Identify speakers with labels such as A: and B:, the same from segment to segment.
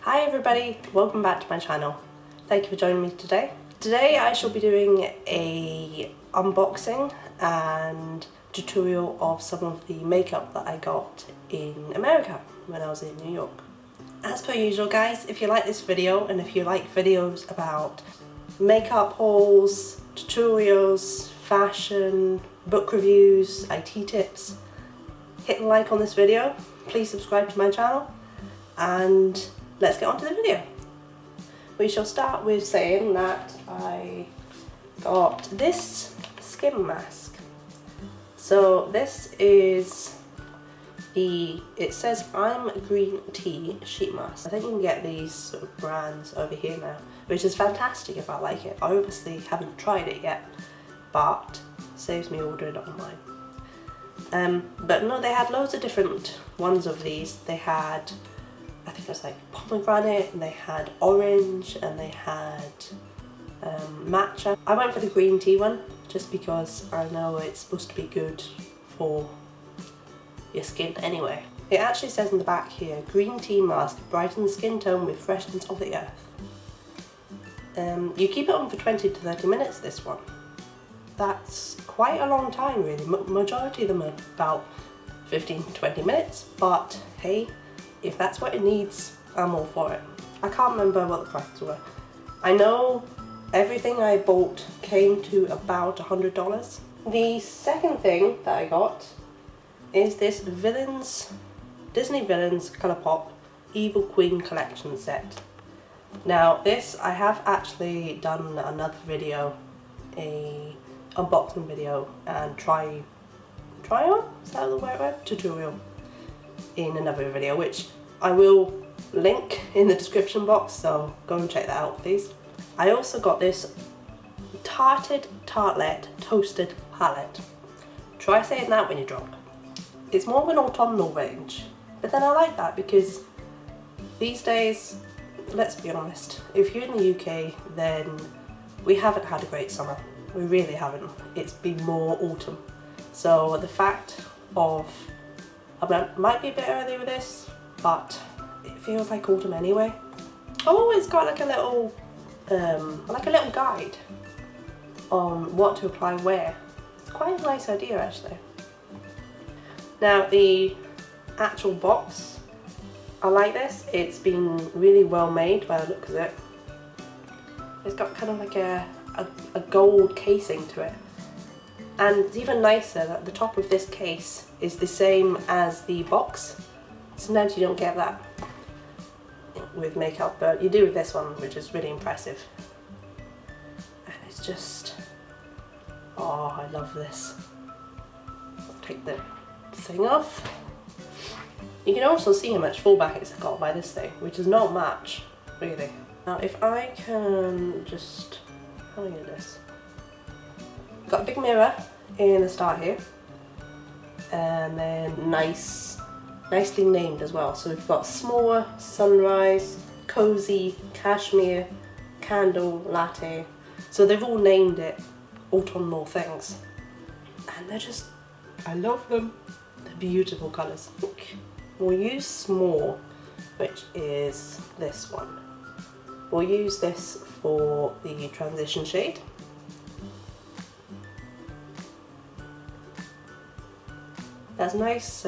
A: Hi everybody, welcome back to my channel. Thank you for joining me today. Today I shall be doing a unboxing and tutorial of some of the makeup that I got in America when I was in New York. As per usual guys, if you like this video and if you like videos about makeup hauls, tutorials, fashion, book reviews, IT tips, hit the like on this video, please subscribe to my channel, and let's get on to the video. We shall start with saying that I got this skin mask. So this is it says I'm Green Tea sheet mask. I think you can get these sort of brands over here now, which is fantastic if I like it. I obviously haven't tried it yet, but saves me ordering it online. But no, they had loads of different ones of these. They had, I think it was like pomegranate, and they had orange, and they had matcha. I went for the green tea one just because I know it's supposed to be good for your skin anyway. It actually says in the back here, green tea mask brightens skin tone with freshness of the earth. You keep it on for 20 to 30 minutes, this one. That's quite a long time really. Majority of them are about 15 to 20 minutes, but hey, if that's what it needs, I'm all for it. I can't remember what the prices were. I know everything I bought came to about $100. The second thing that I got is this Disney Villains Colourpop Evil Queen Collection set. Now this, I have actually done another video, a unboxing video and try on, is that the right word? Tutorial in another video, which I will link in the description box, so go and check that out please. I also got this Tarte Tartelette Toasted Palette. Try saying that when you're drunk. It's more of an autumnal range, but then I like that because these days, let's be honest, if you're in the UK then we haven't had a great summer. We really haven't. It's been more autumn. So the fact of, I might be a bit early with this, but it feels like autumn anyway. Oh, it's got like a little guide on what to apply where. It's quite a nice idea actually. Now the actual box, I like this. It's been really well made by the look of it. It's got kind of like a gold casing to it, and it's even nicer that the top of this case is the same as the box. Sometimes you don't get that with makeup, but you do with this one, which is really impressive. And it's just, oh, I love this. I'll take the thing off. You can also see how much fallback it's got by this thing, which is not much really. Now if I can just, how do I do this? Got a big mirror in the start here, and then nicely named as well. So we've got s'more, sunrise, cozy, cashmere, candle, latte. So they've all named it autumnal things, and they're just, I love them. They're beautiful colours. We'll use s'more, which is this one. We'll use this for the transition shade. That's nice,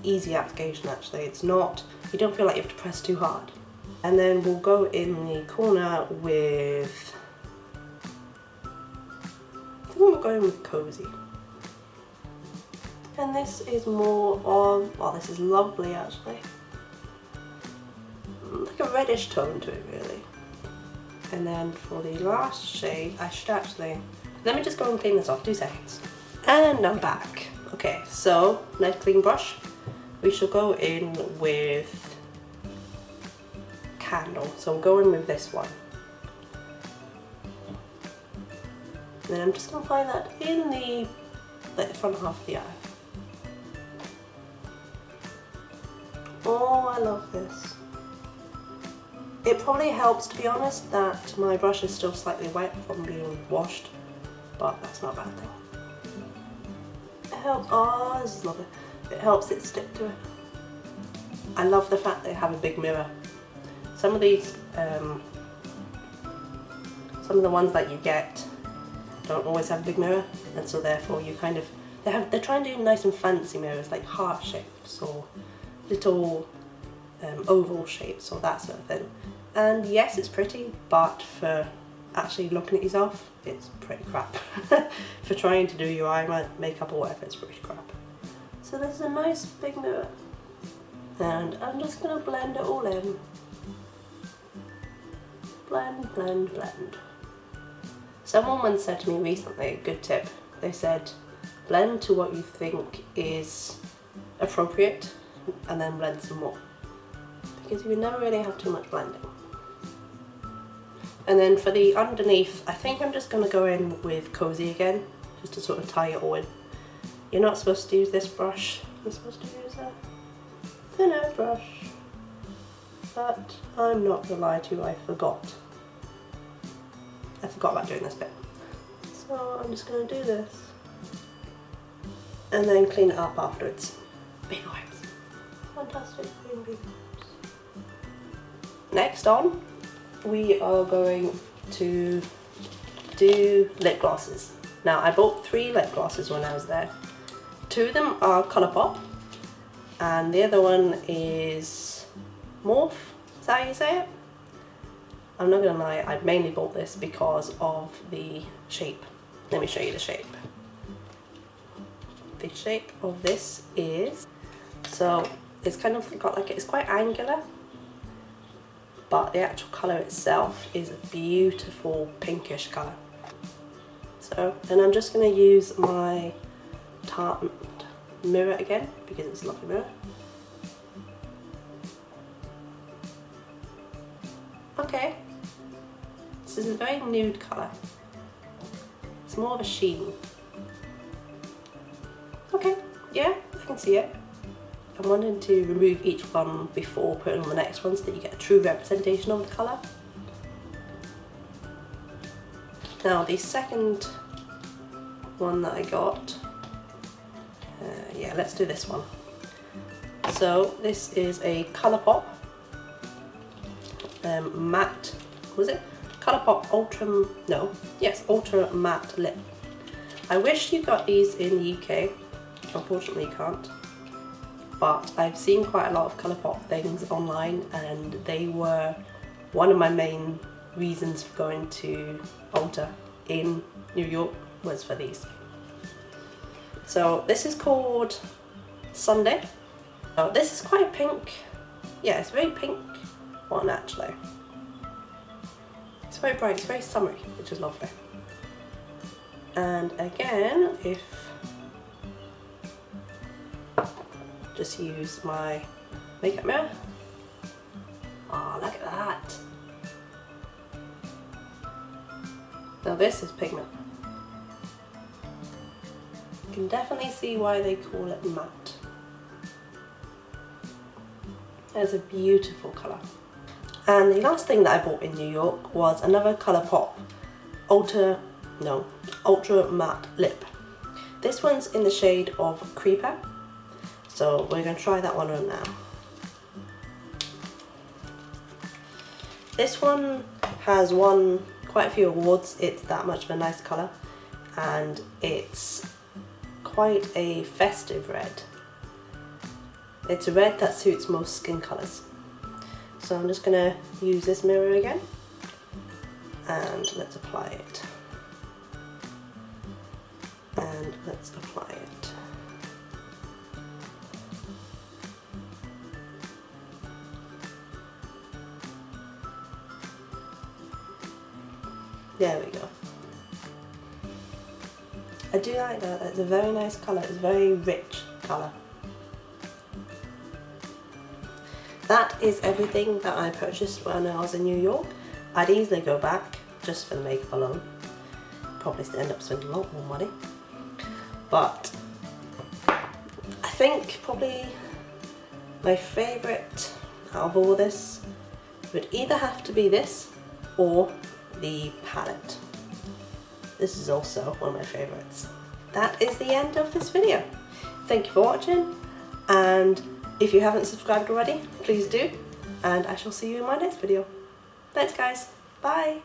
A: easy application actually. It's not, you don't feel like you have to press too hard. And then we'll go in the corner with, I think we're going with cozy. And this is more of, oh, this is lovely actually. Like a reddish tone to it really. And then for the last shade, I should actually, let me just go and clean this off, 2 seconds. And I'm back. Okay, so nice clean brush. We shall go in with candle. So we'll go in with this one. And then I'm just going to apply that in the front half of the eye. Oh, I love this. It probably helps, to be honest, that my brush is still slightly wet from being washed, but that's not a bad thing. It helps, oh, this is lovely. It helps it stick to it. I love the fact they have a big mirror. Some of these, some of the ones that you get don't always have a big mirror, and so therefore you kind of, they're trying to do nice and fancy mirrors, like heart shapes or little oval shapes or that sort of thing. And yes, it's pretty, but for actually looking at yourself, it's pretty crap. For trying to do your eye makeup or whatever, it's pretty crap. So this is a nice big mirror, and I'm just going to blend it all in. Blend, blend, blend. Someone once said to me recently, a good tip, they said blend to what you think is appropriate and then blend some more, because you never really have too much blending. And then for the underneath, I think I'm just going to go in with Cozy again, just to sort of tie it all in. You're not supposed to use this brush, you're supposed to use a thinner brush, but I'm not going to lie to you, I forgot about doing this bit. So I'm just going to do this and then clean it up afterwards. Baby wipes. Fantastic baby wipes. Next on, we are going to do lip glosses. Now I bought 3 lip glosses when I was there. 2 of them are Colourpop and the other one is Morph. Is that how you say it? I'm not gonna lie, I mainly bought this because of the shape. Let me show you the shape. The shape of this is, so it's kind of got like, it's quite angular, but the actual colour itself is a beautiful pinkish colour. So, and I'm just going to use my Tarte mirror again, because it's a lovely mirror. Okay, this is a very nude colour. It's more of a sheen. Okay, yeah, I can see it. I'm wanting to remove each one before putting on the next one so that you get a true representation of the colour. Now the second one that I got, yeah, let's do this one. So this is a Colourpop matte, was it? Colourpop Ultra Matte Lip. I wish you got these in the UK, unfortunately you can't. But I've seen quite a lot of Colourpop things online, and they were one of my main reasons for going to Ulta in New York was for these. So this is called Sunday. Oh, this is quite pink. Yeah, it's a very pink one actually. It's very bright, it's very summery, which is lovely. And again, if just use my makeup mirror. Oh, look at that. Now this is pigment. You can definitely see why they call it matte. It's a beautiful colour. And the last thing that I bought in New York was another Colourpop Ultra Matte Lip. This one's in the shade of Creeper. So we're going to try that one on now. This one has won quite a few awards. It's that much of a nice colour, and it's quite a festive red. It's a red that suits most skin colours. So I'm just going to use this mirror again, and let's apply it. And let's apply it. There we go. I do like that. It's a very nice colour. It's a very rich colour. That is everything that I purchased when I was in New York. I'd easily go back just for the makeup alone. Probably end up spending a lot more money. But I think probably my favourite out of all this would either have to be this or the palette. This is also one of my favourites. That is the end of this video. Thank you for watching, and if you haven't subscribed already, please do, and I shall see you in my next video. Thanks guys, bye!